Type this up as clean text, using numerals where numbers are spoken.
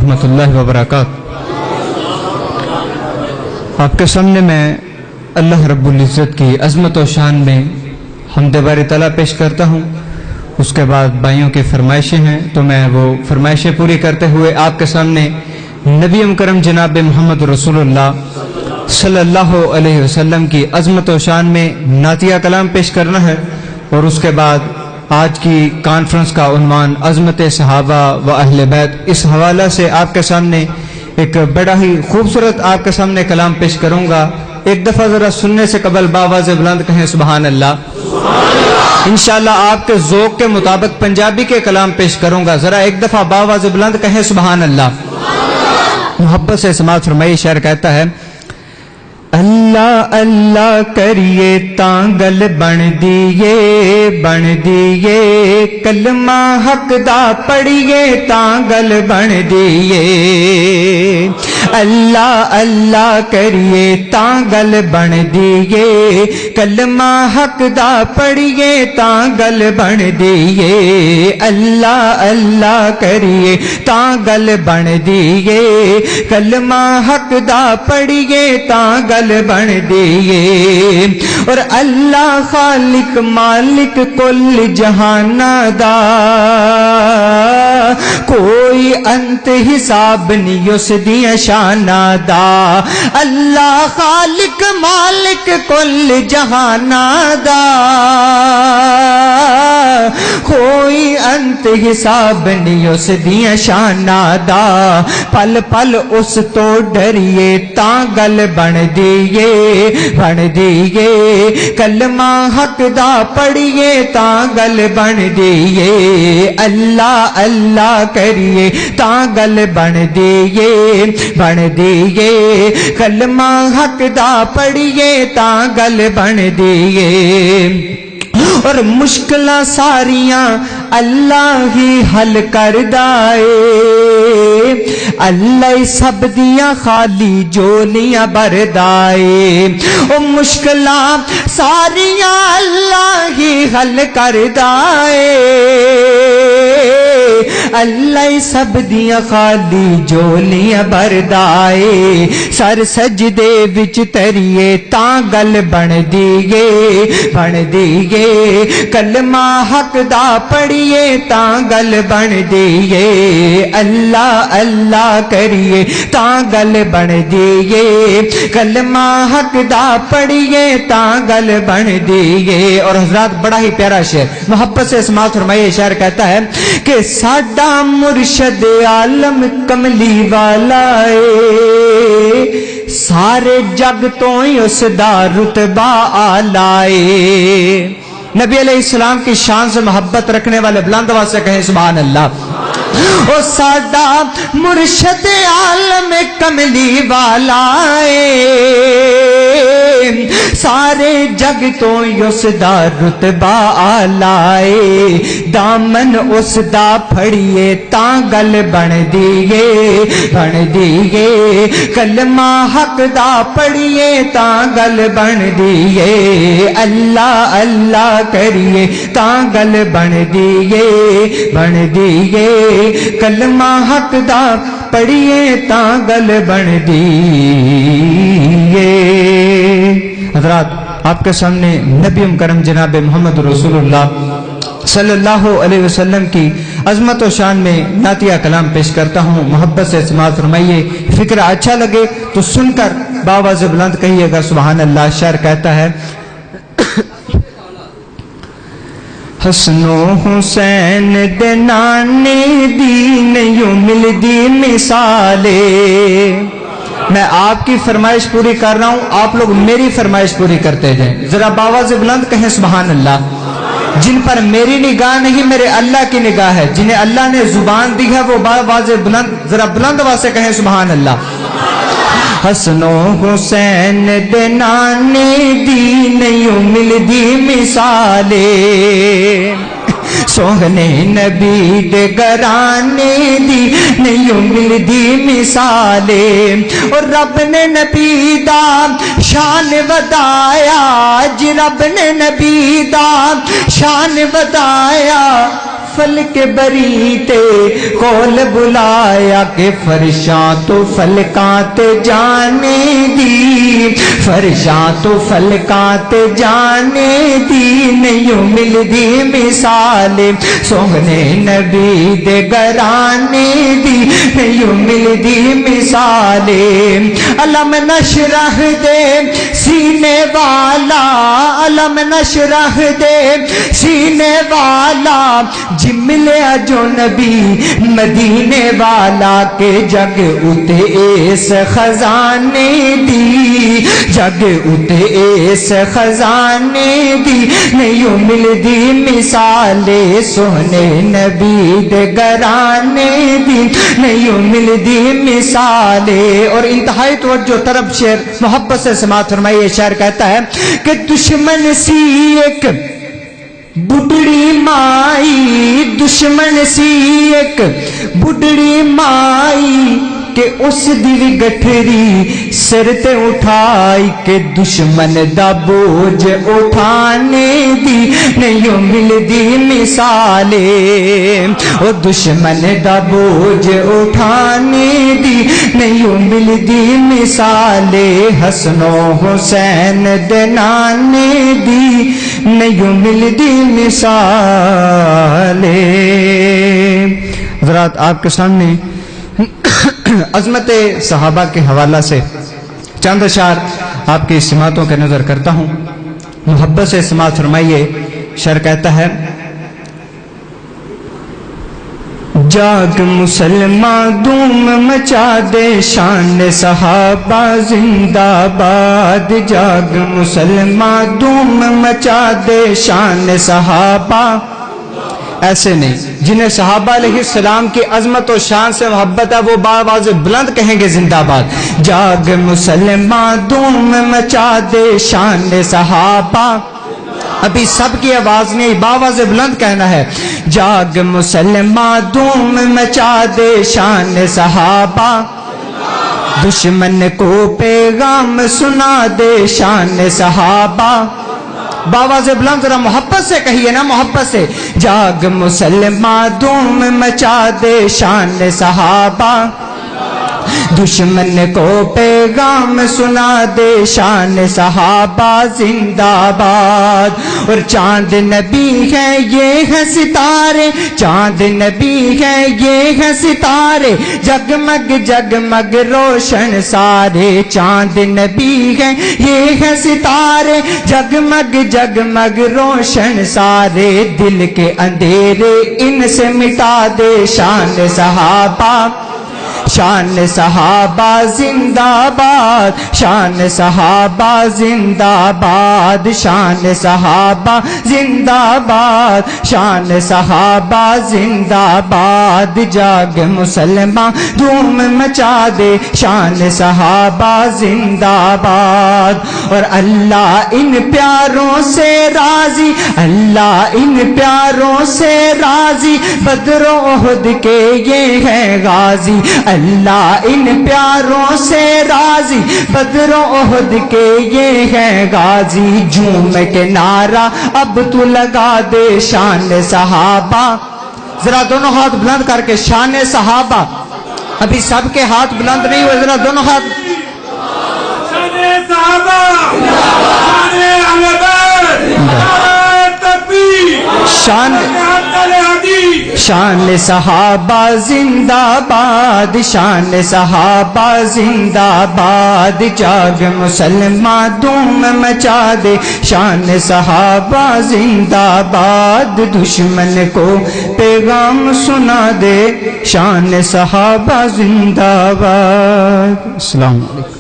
रहमतुल्लाहि व बरकातहू। आपके सामने मैं अल्लाह रब्बुल इज़्ज़त की अज़मत और शान में हम्द बारी तआला पेश करता हूँ। उसके बाद भाइयों की फरमाइशें हैं, तो मैं वो फरमाइशें पूरी करते हुए आपके सामने नबी मुकर्रम जनाब मोहम्मद रसूलुल्लाह सल्लल्लाहु अलैहि वसल्लम की अज़मत और शान में नातिया कलाम पेश करना है। और उसके बाद आज की कॉन्फ्रेंस का उन्वान अज़मत सहाबा व अहले बैत, इस हवाला से आपके सामने एक बड़ा ही खूबसूरत आपके सामने कलाम पेश करूंगा। एक दफा जरा सुनने से कबल बावाज़ बुलंद कहें सुबहान अल्लाह। इंशाअल्लाह आपके ज़ौक़ के मुताबिक पंजाबी के कलाम पेश करूंगा। जरा एक दफा बावाज़ बुलंद कहें सुबहान अल्लाह। मोहब्बत से समाअत फरमाइए। शायर कहता है, अल्लाह अल्लाह करिए तांगल बन दिए कलमा हक दा पढ़िए तांगल बन दिए। अल्लाह अल्लाह करिए तांगल बन दिए कलमा हक दा पढ़िए तांगल बन दिए। अल्लाह अल्लाह करिए तांगल बन दिए कलमा हक दा पढ़िए तांगल बन दिए। और अल्लाह खालिक मालिक कुल जहाना दा कोई अंत हिसाब नहीं उस दिया शाना दा। अल्लाह खालिक मालिक कुल जहाना दा कोई अंत हिसाब नहीं उस दिया शाना दा। पल पल उस तो डरिए तांगल बन दिए कलमा हक दा पढ़िए तांगल बन दिए। अल्लाह अल्लाह करिए तांगल बन दिए कलमा हक दा पढ़िए तांगल बन दिए। और मुश्किलां सारियां अल्लाह ही हल कर दाए। अल्लाह सब दियां खाली जोलियां भरदाए। ओ मुश्किलां सारियां अल्लाह ही हल कर दाए। अल्लाह सब दियां खाली जोलियां भरदाए। सर सजदे विच तरिए तांगल बन दिए कलमा हक दा पढ़िए तांगल बन दिए। अल्लाह अल्लाह करिए तांगल बन दिए कलमा हक दा पढ़िए तांगल बन दिए। और हजरात बड़ा ही प्यारा शेर मोहब्बत से समाअत फरमाइए। शायर कहता है कि साडा मुर्शद आलम कमली वाला है सारे जग तो ही उसदा रुतबा आलाए। नबी अलैहिस्सलाम की शान से मोहब्बत रखने वाले बुलंद आवाज से कहें सुभान अल्लाह। ओ साडा मुर्शद आलम कमली वाला सारे जग तो उसदा रुतबा आलाए। दामन उसदा फड़िए तांगल बन दिए कलमा हक दा पढ़िए तांगल बन दिए। अल्लाह अल्लाह करिए तांगल बन दिए कलमा हक दा पढ़िए तांगल बन दिए। हज़रात आपके सामने नबी मुकर्रम जनाब मोहम्मद रसूलुल्लाह सल्लल्लाहु अलैहि वसल्लम की अज़मत और शान में नातिया कलाम पेश करता हूँ। मोहब्बत से समाअत फरमाइए। फिक्र अच्छा लगे तो सुनकर बावाज़ बुलंद कहिएगा सुभान अल्लाह। शायर कहता है, हसनो हुसैन दे नाने दी नहीं मिलदी मिसाले। मैं आपकी फरमाइश पूरी कर रहा हूं, आप लोग मेरी फरमाइश पूरी करते जाएं। जरा बावाज़ बुलंद कहें सुभान अल्लाह। जिन पर मेरी निगाह नहीं मेरे अल्लाह की निगाह है, जिन्हें अल्लाह ने जुबान दी है वो बावाज़ बुलंद जरा बुलंद आवाज़ से कहें सुभान अल्लाह। हसनो हुसैन दे नाने दी नहीं मिलदी मिसाले सोहने नबी दे घराने दी नहीं मिलदी मिसाले। और रब ने नबी दा शान वधाया जी रब ने नबी दा शान वधाया فلک بری تے کول بلایا کہ فرشاں تو فلکاں تے جانے دی فرشاں تو فلکاں تے جانے دی نہیں ملدی مثال سوہنے نبی دے گرانے دی نہیں ملدی مثال علم نشرح دے سینے والا علم نشرح دے سینے والا جملیا جو نبی مدینے والا کے جگ اتے اس خزانے دی جگ اتے اس خزانے دی نہیں ملدی مثال سونے نبی دے گرانے دی نہیں ملدی مثال اور انتہائی توجہ طرف شعر محبت سے سماعت فرمائیے شعر کہتا ہے کہ دشمن سی ایک بڑھڑی مائی دشمن سی ایک بڑھڑی مائی کہ اس دی گٹھری سر تے اٹھائی کہ دشمن دا بوجھ اٹھانے دی نہیں ملدی مثالے او دشمن دا بوجھ اٹھانے دی نہیں ملدی مثالے حسن و حسین دے نانے دی نہیں ملدی مثالے حضرات آپ کے سامنے عظمت صحابہ کے حوالہ سے چند اشعار آپ کی سماعتوں کے نظر کرتا ہوں محبت سے سماعت فرمائیے شعر کہتا ہے جاگ مسلمان دوم مچا دے شان صحابہ زندہ باد جاگ مسلمان دوم مچا دے شان صحابہ ایسے نہیں جنہیں صحابہ علیہ السلام کی عظمت و شان سے محبت ہے وہ باواز بلند کہیں گے زندہ باد جاگ مسلمان دوم مچا دے شان صحابہ ابھی سب کی آواز نہیں باواز بلند کہنا ہے جاگ مسلمان دوم مچا دے شان صحابہ دشمن کو پیغام سنا دے شان صحابہ باواز بلند ذرا محبت سے کہیے نا محبت سے جاگ مسلمان دوم مچا دے شان صحابہ دشمن کو پیغام سنا دے شان صحابہ زندہ باد اور چاند نبی ہے یہ ہے ستارے چاند نبی ہے یہ ہے ستارے جگمگ جگمگ روشن سارے چاند نبی ہے یہ ہے ستارے جگمگ جگمگ روشن سارے دل کے اندھیرے ان سے مٹا دے شان صحابہ شان صحابہ زندہ باد شان صحابہ زندہ باد شان صحابہ زندہ باد شان صحابہ زندہ باد جاگ مسلمان دھوم مچا دے شان صحابہ زندہ باد اور اللہ ان پیاروں سے راضی اللہ ان پیاروں سے راضی بدر و احد کے یہ ہے غازی اللہ ان پیاروں سے راضی بدر و احد کے یہ ہے غازی جھوم کے نعرہ اب تو لگا دے شان صحابہ ذرا دونوں ہاتھ بلند کر کے شان صحابہ ابھی سب کے ہاتھ بلند نہیں ہوئے ذرا دونوں ہاتھ شان صحابہ شان اہل بیت شان شان صحابہ زندہ باد شان صحابہ زندہ باد جاگ مسلمان دھوم مچا دے شان صحابہ زندہ باد دشمن کو پیغام سنا دے شان صحابہ زندہ باد السلام علیکم